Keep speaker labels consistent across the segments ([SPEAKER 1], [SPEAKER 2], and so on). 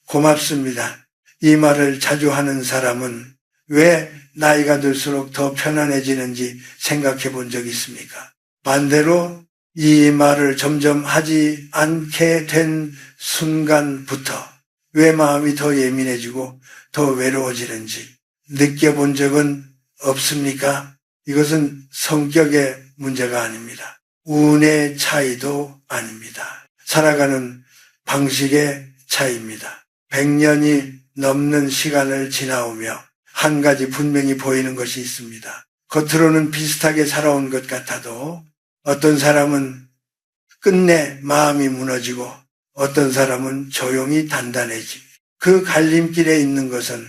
[SPEAKER 1] 고맙습니다. 이 말을 자주 하는 사람은 왜 나이가 들수록 더 편안해지는지 생각해 본 적 있습니까? 반대로 이 말을 점점 하지 않게 된 순간부터 왜 마음이 더 예민해지고 더 외로워지는지 느껴본 적은 없습니까? 이것은 성격의 문제가 아닙니다. 운의 차이도 아닙니다. 살아가는 방식의 차이입니다. 100년이 넘는 시간을 지나오며 한 가지 분명히 보이는 것이 있습니다. 겉으로는 비슷하게 살아온 것 같아도 어떤 사람은 끝내 마음이 무너지고 어떤 사람은 조용히 단단해집니다. 그 갈림길에 있는 것은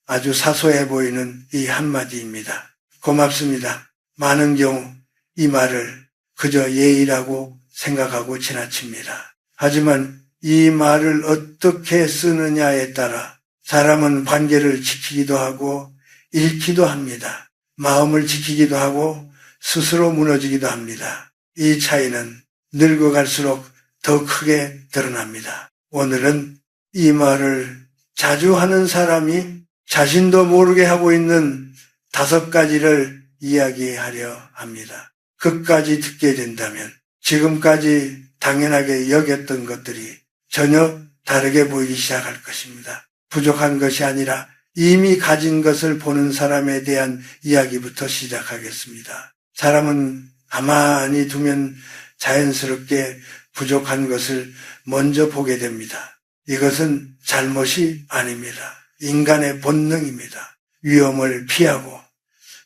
[SPEAKER 1] 아주 사소해 보이는 이 한마디입니다. 고맙습니다. 많은 경우 이 말을 그저 예의라고 생각하고 지나칩니다. 하지만 이 말을 어떻게 쓰느냐에 따라 사람은 관계를 지키기도 하고 잃기도 합니다. 마음을 지키기도 하고 스스로 무너지기도 합니다. 이 차이는 늙어갈수록 더 크게 드러납니다. 오늘은 이 말을 자주 하는 사람이 자신도 모르게 하고 있는 5가지를 이야기하려 합니다. 끝까지 듣게 된다면 지금까지 당연하게 여겼던 것들이 전혀 다르게 보이기 시작할 것입니다. 부족한 것이 아니라 이미 가진 것을 보는 사람에 대한 이야기부터 시작하겠습니다. 사람은 가만히 두면 자연스럽게 부족한 것을 먼저 보게 됩니다. 이것은 잘못이 아닙니다. 인간의 본능입니다. 위험을 피하고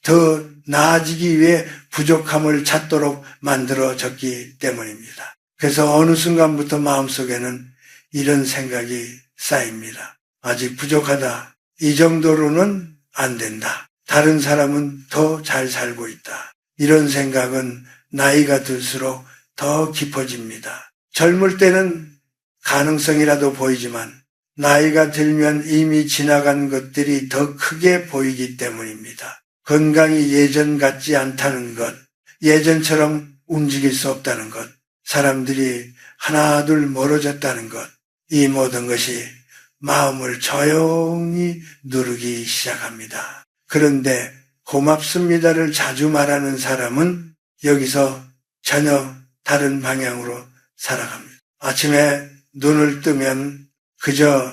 [SPEAKER 1] 더 나아지기 위해 부족함을 찾도록 만들어졌기 때문입니다. 그래서 어느 순간부터 마음속에는 이런 생각이 쌓입니다. 아직 부족하다. 이 정도로는 안 된다. 다른 사람은 더 잘 살고 있다. 이런 생각은 나이가 들수록 더 깊어집니다. 젊을 때는 가능성이라도 보이지만 나이가 들면 이미 지나간 것들이 더 크게 보이기 때문입니다. 건강이 예전 같지 않다는 것, 예전처럼 움직일 수 없다는 것, 사람들이 하나둘 멀어졌다는 것, 이 모든 것이 마음을 조용히 누르기 시작합니다. 그런데 고맙습니다를 자주 말하는 사람은 여기서 전혀 다른 방향으로 살아갑니다. 아침에 눈을 뜨면 그저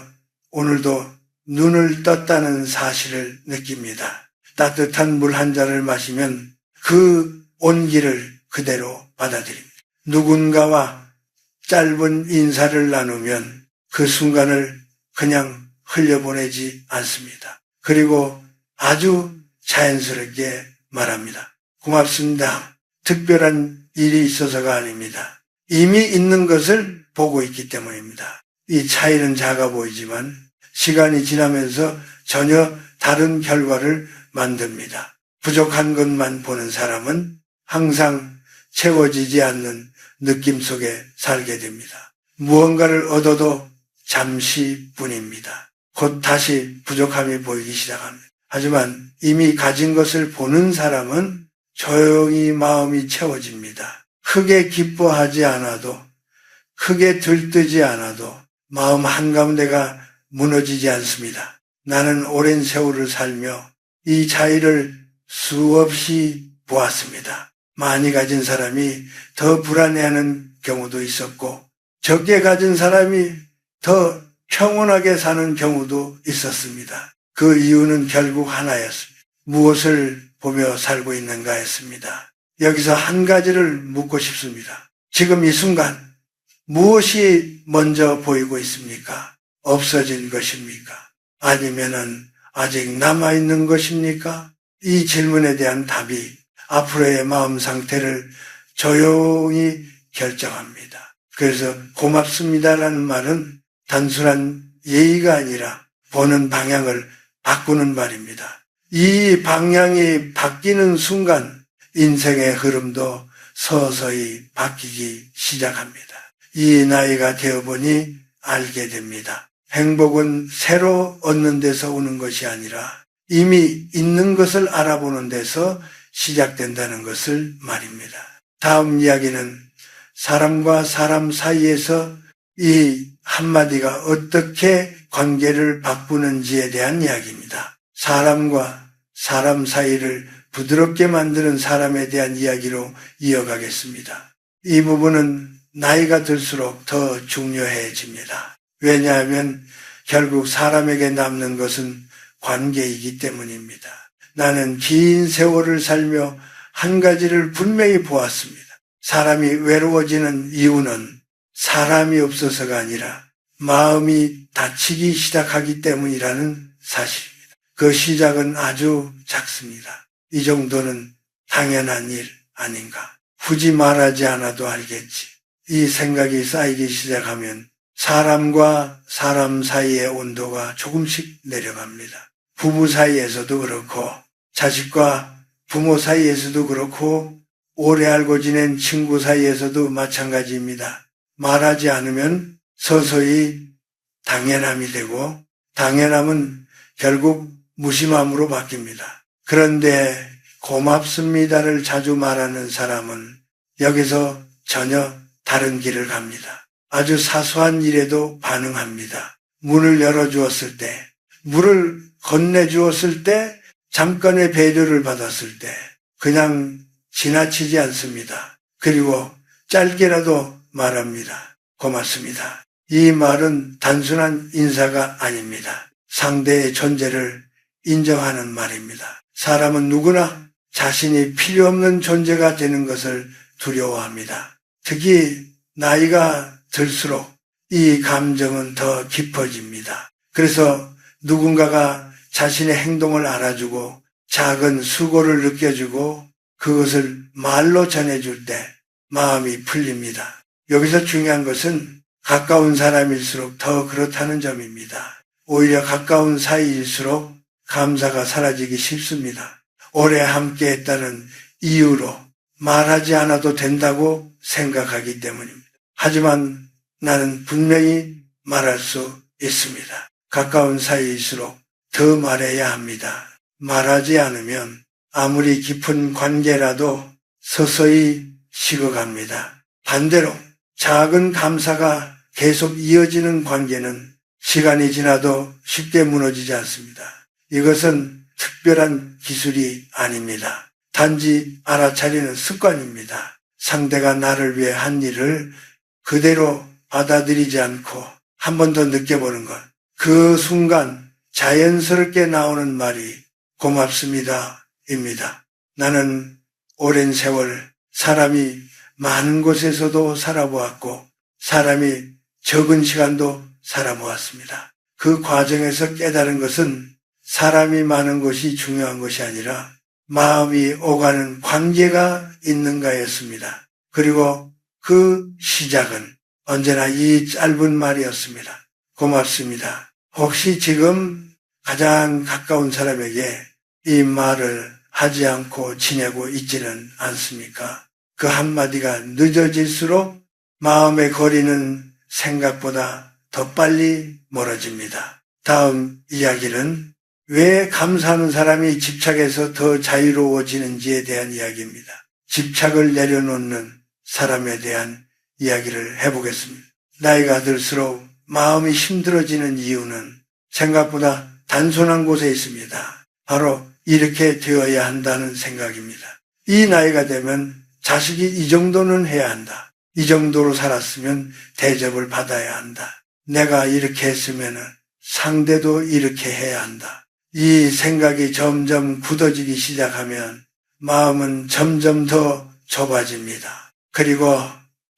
[SPEAKER 1] 오늘도 눈을 떴다는 사실을 느낍니다. 따뜻한 물 한 잔을 마시면 그 온기를 그대로 받아들입니다. 누군가와 짧은 인사를 나누면 그 순간을 그냥 흘려보내지 않습니다. 그리고 아주 자연스럽게 말합니다. 고맙습니다. 특별한 일이 있어서가 아닙니다. 이미 있는 것을 보고 있기 때문입니다. 이 차이는 작아 보이지만 시간이 지나면서 전혀 다른 결과를 만듭니다. 부족한 것만 보는 사람은 항상 채워지지 않는 느낌 속에 살게 됩니다. 무언가를 얻어도 잠시뿐입니다. 곧 다시 부족함이 보이기 시작합니다. 하지만 이미 가진 것을 보는 사람은 조용히 마음이 채워집니다. 크게 기뻐하지 않아도, 크게 들뜨지 않아도 마음 한가운데가 무너지지 않습니다. 나는 오랜 세월을 살며 이 차이를 수없이 보았습니다. 많이 가진 사람이 더 불안해하는 경우도 있었고 적게 가진 사람이 더 평온하게 사는 경우도 있었습니다. 그 이유는 결국 하나였습니다. 무엇을 보며 살고 있는가 했습니다. 여기서 한 가지를 묻고 싶습니다. 지금 이 순간 무엇이 먼저 보이고 있습니까? 없어진 것입니까? 아니면은 아직 남아있는 것입니까? 이 질문에 대한 답이 앞으로의 마음 상태를 조용히 결정합니다. 그래서 고맙습니다라는 말은 단순한 예의가 아니라 보는 방향을 바꾸는 말입니다. 이 방향이 바뀌는 순간 인생의 흐름도 서서히 바뀌기 시작합니다. 이 나이가 되어보니 알게 됩니다. 행복은 새로 얻는 데서 오는 것이 아니라 이미 있는 것을 알아보는 데서 시작된다는 것을 말입니다. 다음 이야기는 사람과 사람 사이에서 이 한마디가 어떻게 관계를 바꾸는지에 대한 이야기입니다. 사람과 사람 사이를 부드럽게 만드는 사람에 대한 이야기로 이어가겠습니다. 이 부분은 나이가 들수록 더 중요해집니다. 왜냐하면 결국 사람에게 남는 것은 관계이기 때문입니다. 나는 긴 세월을 살며 한 가지를 분명히 보았습니다. 사람이 외로워지는 이유는 사람이 없어서가 아니라 마음이 다치기 시작하기 때문이라는 사실입니다. 그 시작은 아주 작습니다. 이 정도는 당연한 일 아닌가. 굳이 말하지 않아도 알겠지. 이 생각이 쌓이기 시작하면 사람과 사람 사이의 온도가 조금씩 내려갑니다. 부부 사이에서도 그렇고 자식과 부모 사이에서도 그렇고 오래 알고 지낸 친구 사이에서도 마찬가지입니다. 말하지 않으면 서서히 당연함이 되고 당연함은 결국 무심함으로 바뀝니다. 그런데 고맙습니다를 자주 말하는 사람은 여기서 전혀 다른 길을 갑니다. 아주 사소한 일에도 반응합니다. 문을 열어주었을 때, 물을 건네주었을 때, 잠깐의 배려를 받았을 때 그냥 지나치지 않습니다. 그리고 짧게라도 말합니다. 고맙습니다. 이 말은 단순한 인사가 아닙니다. 상대의 존재를 인정하는 말입니다. 사람은 누구나 자신이 필요 없는 존재가 되는 것을 두려워합니다. 특히 나이가 들수록 이 감정은 더 깊어집니다. 그래서 누군가가 자신의 행동을 알아주고 작은 수고를 느껴주고 그것을 말로 전해줄 때 마음이 풀립니다. 여기서 중요한 것은 가까운 사람일수록 더 그렇다는 점입니다. 오히려 가까운 사이일수록 감사가 사라지기 쉽습니다. 오래 함께했다는 이유로 말하지 않아도 된다고 생각하기 때문입니다. 하지만 나는 분명히 말할 수 있습니다. 가까운 사이일수록 더 말해야 합니다. 말하지 않으면 아무리 깊은 관계라도 서서히 식어갑니다. 반대로 작은 감사가 계속 이어지는 관계는 시간이 지나도 쉽게 무너지지 않습니다. 이것은 특별한 기술이 아닙니다. 단지 알아차리는 습관입니다. 상대가 나를 위해 한 일을 그대로 받아들이지 않고 한 번 더 느껴보는 것. 그 순간 자연스럽게 나오는 말이 고맙습니다입니다. 나는 오랜 세월 사람이 많은 곳에서도 살아보았고 사람이 적은 시간도 살아보았습니다. 그 과정에서 깨달은 것은 사람이 많은 것이 중요한 것이 아니라 마음이 오가는 관계가 있는가였습니다. 그리고 그 시작은 언제나 이 짧은 말이었습니다. 고맙습니다. 혹시 지금 가장 가까운 사람에게 이 말을 하지 않고 지내고 있지는 않습니까? 그 한마디가 늦어질수록 마음의 거리는 생각보다 더 빨리 멀어집니다. 다음 이야기는 왜 감사하는 사람이 집착에서 더 자유로워지는지에 대한 이야기입니다. 집착을 내려놓는 사람에 대한 이야기를 해보겠습니다. 나이가 들수록 마음이 힘들어지는 이유는 생각보다 단순한 곳에 있습니다. 바로 이렇게 되어야 한다는 생각입니다. 이 나이가 되면 자식이 이 정도는 해야 한다. 이 정도로 살았으면 대접을 받아야 한다. 내가 이렇게 했으면 상대도 이렇게 해야 한다. 이 생각이 점점 굳어지기 시작하면 마음은 점점 더 좁아집니다. 그리고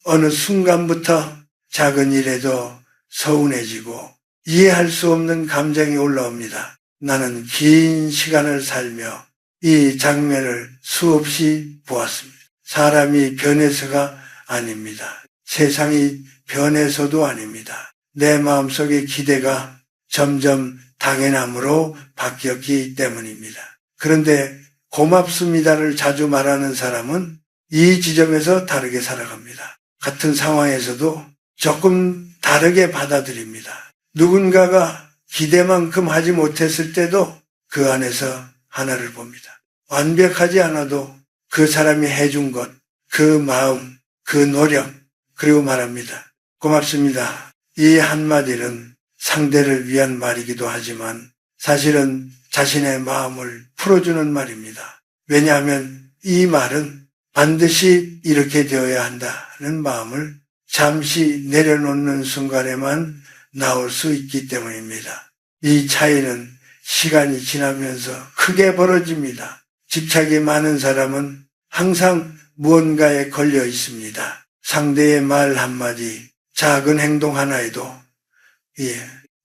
[SPEAKER 1] 어느 순간부터 작은 일에도 서운해지고 이해할 수 없는 감정이 올라옵니다. 나는 긴 시간을 살며 이 장면을 수없이 보았습니다. 사람이 변해서가 아닙니다. 세상이 변해서도 아닙니다. 내 마음속의 기대가 점점 당연함으로 바뀌었기 때문입니다. 그런데 고맙습니다를 자주 말하는 사람은 이 지점에서 다르게 살아갑니다. 같은 상황에서도 조금 다르게 받아들입니다. 누군가가 기대만큼 하지 못했을 때도 그 안에서 하나를 봅니다. 완벽하지 않아도 그 사람이 해준 것, 그 마음, 그 노력, 그리고 말합니다. 고맙습니다. 이 한마디는 상대를 위한 말이기도 하지만 사실은 자신의 마음을 풀어주는 말입니다. 왜냐하면 이 말은 반드시 이렇게 되어야 한다는 마음을 잠시 내려놓는 순간에만 나올 수 있기 때문입니다. 이 차이는 시간이 지나면서 크게 벌어집니다. 집착이 많은 사람은 항상 무언가에 걸려 있습니다. 상대의 말 한마디, 작은 행동 하나에도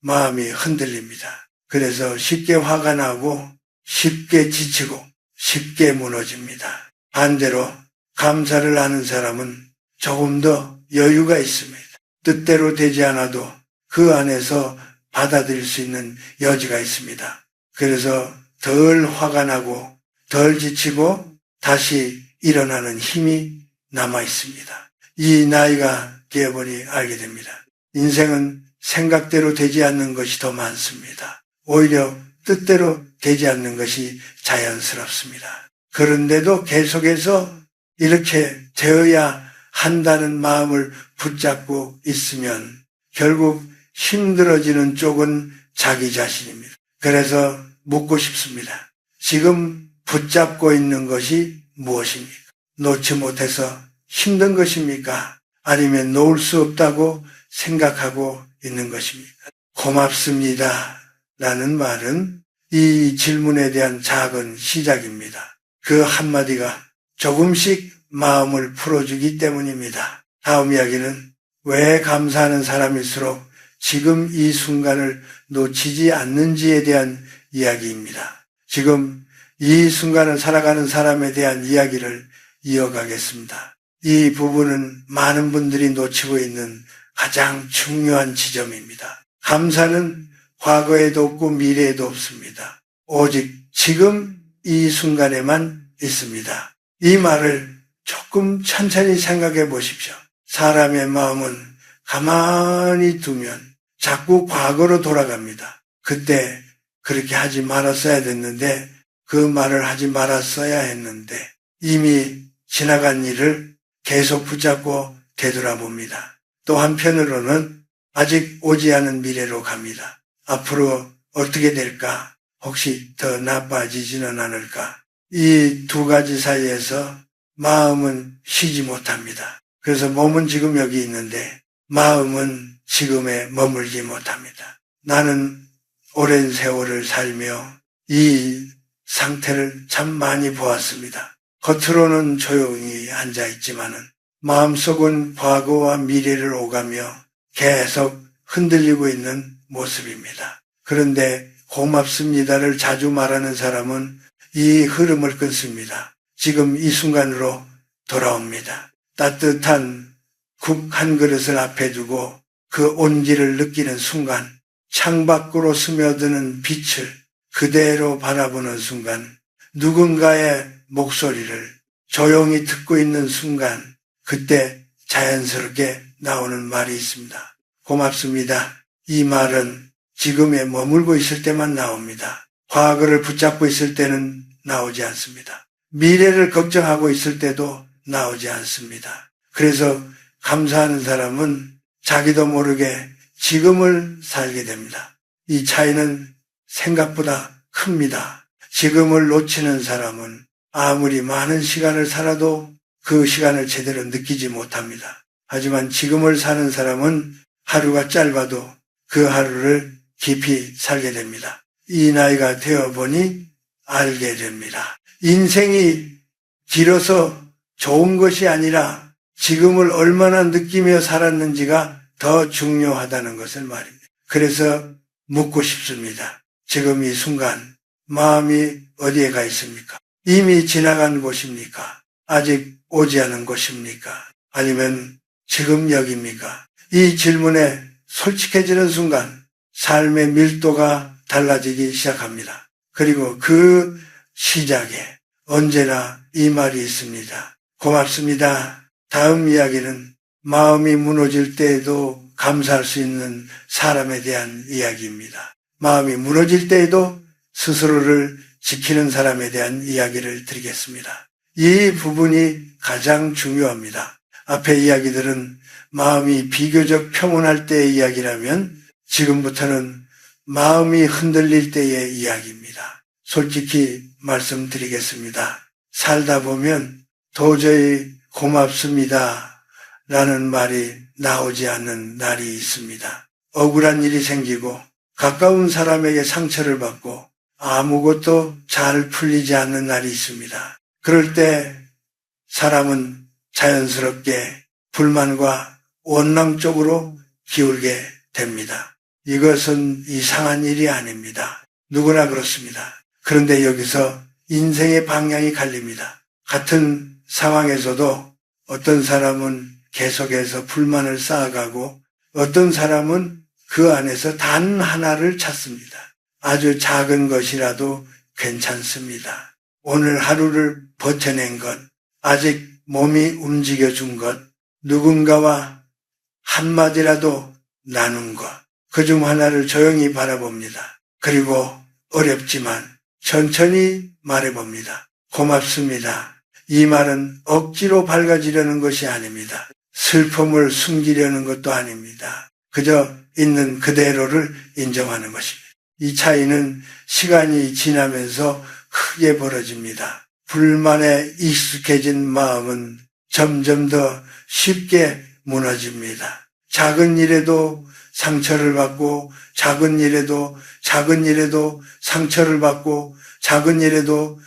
[SPEAKER 1] 마음이 흔들립니다. 그래서 쉽게 화가 나고 쉽게 지치고 쉽게 무너집니다. 반대로 감사를 하는 사람은 조금 더 여유가 있습니다. 뜻대로 되지 않아도 그 안에서 받아들일 수 있는 여지가 있습니다. 그래서 덜 화가 나고 덜 지치고 다시 일어나는 힘이 남아 있습니다. 이 나이가 되어보니 알게 됩니다. 인생은 생각대로 되지 않는 것이 더 많습니다. 오히려 뜻대로 되지 않는 것이 자연스럽습니다. 그런데도 계속해서 이렇게 되어야 한다는 마음을 붙잡고 있으면 결국 힘들어지는 쪽은 자기 자신입니다. 그래서 묻고 싶습니다. 지금 붙잡고 있는 것이 무엇입니까? 놓지 못해서 힘든 것입니까? 아니면 놓을 수 없다고 생각하고 있는 것입니까? 고맙습니다 라는 말은 이 질문에 대한 작은 시작입니다. 그 한마디가 조금씩 마음을 풀어주기 때문입니다. 다음 이야기는 왜 감사하는 사람일수록 지금 이 순간을 놓치지 않는지에 대한 이야기입니다. 지금 이 순간을 살아가는 사람에 대한 이야기를 이어가겠습니다. 이 부분은 많은 분들이 놓치고 있는 가장 중요한 지점입니다. 감사는 과거에도 없고 미래에도 없습니다. 오직 지금 이 순간에만 있습니다. 이 말을 조금 천천히 생각해 보십시오. 사람의 마음은 가만히 두면 자꾸 과거로 돌아갑니다. 그때 그렇게 하지 말았어야 됐는데 그 말을 하지 말았어야 했는데 이미 지나간 일을 계속 붙잡고 되돌아봅니다. 또 한편으로는 아직 오지 않은 미래로 갑니다. 앞으로 어떻게 될까? 혹시 더 나빠지지는 않을까? 이 두 가지 사이에서 마음은 쉬지 못합니다. 그래서 몸은 지금 여기 있는데 마음은 지금에 머물지 못합니다. 나는 오랜 세월을 살며 이 상태를 참 많이 보았습니다. 겉으로는 조용히 앉아있지만은 마음속은 과거와 미래를 오가며 계속 흔들리고 있는 모습입니다. 그런데 고맙습니다를 자주 말하는 사람은 이 흐름을 끊습니다. 지금 이 순간으로 돌아옵니다. 따뜻한 국 한 그릇을 앞에 두고 그 온기를 느끼는 순간, 창밖으로 스며드는 빛을 그대로 바라보는 순간, 누군가의 목소리를 조용히 듣고 있는 순간, 그때 자연스럽게 나오는 말이 있습니다. 고맙습니다. 이 말은 지금에 머물고 있을 때만 나옵니다. 과거를 붙잡고 있을 때는 나오지 않습니다. 미래를 걱정하고 있을 때도 나오지 않습니다. 그래서 감사하는 사람은 자기도 모르게 지금을 살게 됩니다. 이 차이는 생각보다 큽니다. 지금을 놓치는 사람은 아무리 많은 시간을 살아도 그 시간을 제대로 느끼지 못합니다. 하지만 지금을 사는 사람은 하루가 짧아도 그 하루를 깊이 살게 됩니다. 이 나이가 되어보니 알게 됩니다. 인생이 길어서 좋은 것이 아니라 지금을 얼마나 느끼며 살았는지가 더 중요하다는 것을 말입니다. 그래서 묻고 싶습니다. 지금 이 순간 마음이 어디에 가 있습니까? 이미 지나간 곳입니까? 아직 오지 않은 곳입니까? 아니면 지금 여기입니까? 이 질문에 솔직해지는 순간 삶의 밀도가 달라지기 시작합니다. 그리고 그 시작에 언제나 이 말이 있습니다. 고맙습니다. 다음 이야기는 마음이 무너질 때에도 감사할 수 있는 사람에 대한 이야기입니다. 마음이 무너질 때에도 스스로를 지키는 사람에 대한 이야기를 드리겠습니다. 이 부분이 가장 중요합니다. 앞의 이야기들은 마음이 비교적 평온할 때의 이야기라면 지금부터는 마음이 흔들릴 때의 이야기입니다. 솔직히 말씀드리겠습니다. 살다 보면 도저히 고맙습니다 라는 말이 나오지 않는 날이 있습니다. 억울한 일이 생기고 가까운 사람에게 상처를 받고 아무것도 잘 풀리지 않는 날이 있습니다. 그럴 때 사람은 자연스럽게 불만과 원망 쪽으로 기울게 됩니다. 이것은 이상한 일이 아닙니다. 누구나 그렇습니다. 그런데 여기서 인생의 방향이 갈립니다. 같은 상황에서도 어떤 사람은 계속해서 불만을 쌓아가고 어떤 사람은 그 안에서 단 하나를 찾습니다. 아주 작은 것이라도 괜찮습니다. 오늘 하루를 버텨낸 것, 아직 몸이 움직여준 것, 누군가와 한마디라도 나눈 것, 그중 하나를 조용히 바라봅니다. 그리고 어렵지만 천천히 말해봅니다. 고맙습니다. 이 말은 억지로 밝아지려는 것이 아닙니다. 슬픔을 숨기려는 것도 아닙니다. 그저 있는 그대로를 인정하는 것입니다. 이 차이는 시간이 지나면서 크게 벌어집니다. 불만에 익숙해진 마음은 점점 더 쉽게 무너집니다. 작은 일에도 상처를 받고 작은 일에도 상처를 받고 작은 일에도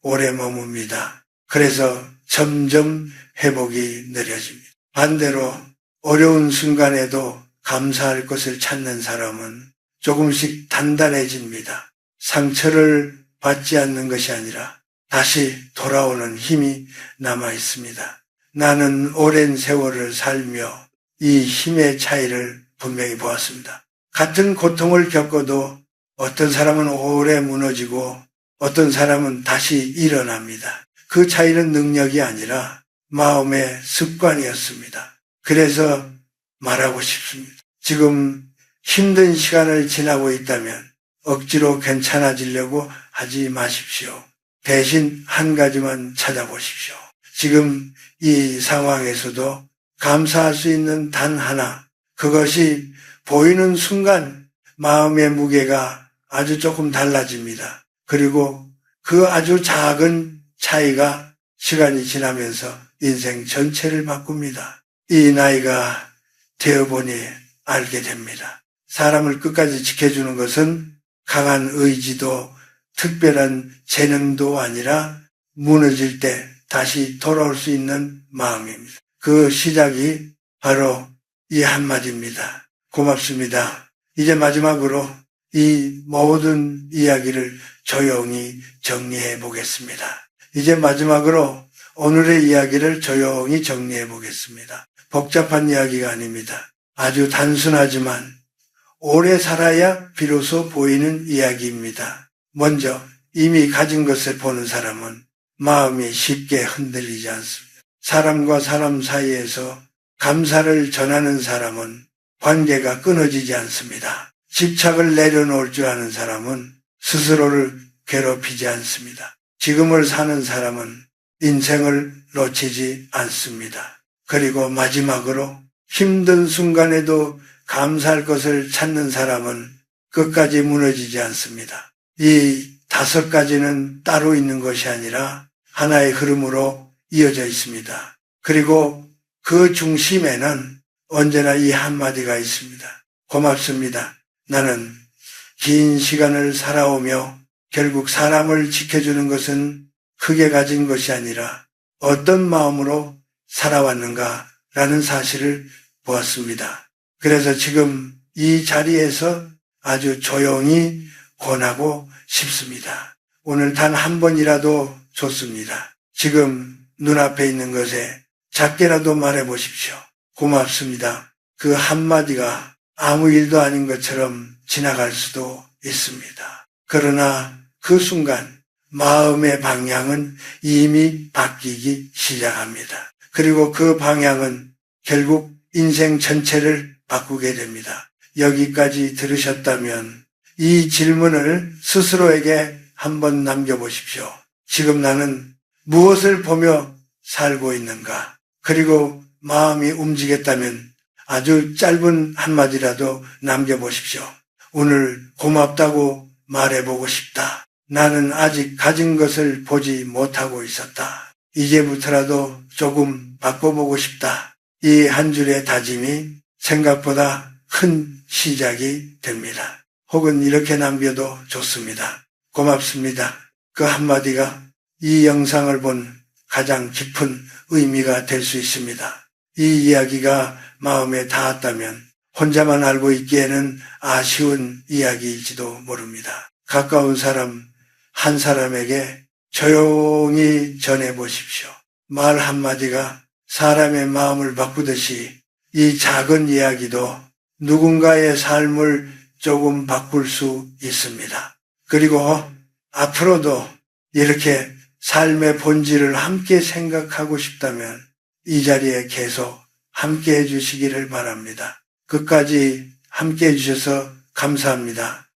[SPEAKER 1] 오래 머뭅니다. 그래서 점점 회복이 느려집니다. 반대로 어려운 순간에도 감사할 것을 찾는 사람은 조금씩 단단해집니다. 상처를 받지 않는 것이 아니라 다시 돌아오는 힘이 남아 있습니다. 나는 오랜 세월을 살며 이 힘의 차이를 분명히 보았습니다. 같은 고통을 겪어도 어떤 사람은 오래 무너지고 어떤 사람은 다시 일어납니다. 그 차이는 능력이 아니라 마음의 습관이었습니다. 그래서 말하고 싶습니다. 지금 힘든 시간을 지나고 있다면 억지로 괜찮아지려고 하지 마십시오. 대신 한 가지만 찾아보십시오. 지금 이 상황에서도 감사할 수 있는 단 하나, 그것이 보이는 순간 마음의 무게가 아주 조금 달라집니다. 그리고 그 아주 작은 차이가 시간이 지나면서 인생 전체를 바꿉니다. 이 나이가 되어보니 알게 됩니다. 사람을 끝까지 지켜주는 것은 강한 의지도 특별한 재능도 아니라 무너질 때 다시 돌아올 수 있는 마음입니다. 그 시작이 바로 이 한마디입니다. 고맙습니다. 이제 마지막으로 이 모든 이야기를 조용히 정리해 보겠습니다. 이제 마지막으로 오늘의 이야기를 조용히 정리해 보겠습니다. 복잡한 이야기가 아닙니다. 아주 단순하지만 오래 살아야 비로소 보이는 이야기입니다. 먼저 이미 가진 것을 보는 사람은 마음이 쉽게 흔들리지 않습니다. 사람과 사람 사이에서 감사를 전하는 사람은 관계가 끊어지지 않습니다. 집착을 내려놓을 줄 아는 사람은 스스로를 괴롭히지 않습니다. 지금을 사는 사람은 인생을 놓치지 않습니다. 그리고 마지막으로 힘든 순간에도 감사할 것을 찾는 사람은 끝까지 무너지지 않습니다. 이 5가지는 따로 있는 것이 아니라 하나의 흐름으로 이어져 있습니다. 그리고 그 중심에는 언제나 이 한마디가 있습니다. 고맙습니다. 나는 긴 시간을 살아오며 결국 사람을 지켜주는 것은 크게 가진 것이 아니라 어떤 마음으로 살아왔는가라는 사실을 보았습니다. 그래서 지금 이 자리에서 아주 조용히 권하고 싶습니다. 오늘 단 한 번이라도 좋습니다. 지금 눈앞에 있는 것에 작게라도 말해보십시오. 고맙습니다. 그 한마디가 아무 일도 아닌 것처럼 지나갈 수도 있습니다. 그러나 그 순간 마음의 방향은 이미 바뀌기 시작합니다. 그리고 그 방향은 결국 인생 전체를 바꾸게 됩니다. 여기까지 들으셨다면 이 질문을 스스로에게 한번 남겨보십시오. 지금 나는 무엇을 보며 살고 있는가? 그리고 마음이 움직였다면 아주 짧은 한마디라도 남겨보십시오. 오늘 고맙다고 말해보고 싶다. 나는 아직 가진 것을 보지 못하고 있었다. 이제부터라도 조금 바꿔보고 싶다. 이 한 줄의 다짐이 생각보다 큰 시작이 됩니다. 혹은 이렇게 남겨도 좋습니다. 고맙습니다. 그 한마디가 이 영상을 본 가장 깊은 의미가 될 수 있습니다. 이 이야기가 마음에 닿았다면 혼자만 알고 있기에는 아쉬운 이야기일지도 모릅니다. 가까운 사람 한 사람에게 조용히 전해보십시오. 말 한마디가 사람의 마음을 바꾸듯이 이 작은 이야기도 누군가의 삶을 조금 바꿀 수 있습니다. 그리고 앞으로도 이렇게 삶의 본질을 함께 생각하고 싶다면 이 자리에 계속 함께 해주시기를 바랍니다. 끝까지 함께 해주셔서 감사합니다.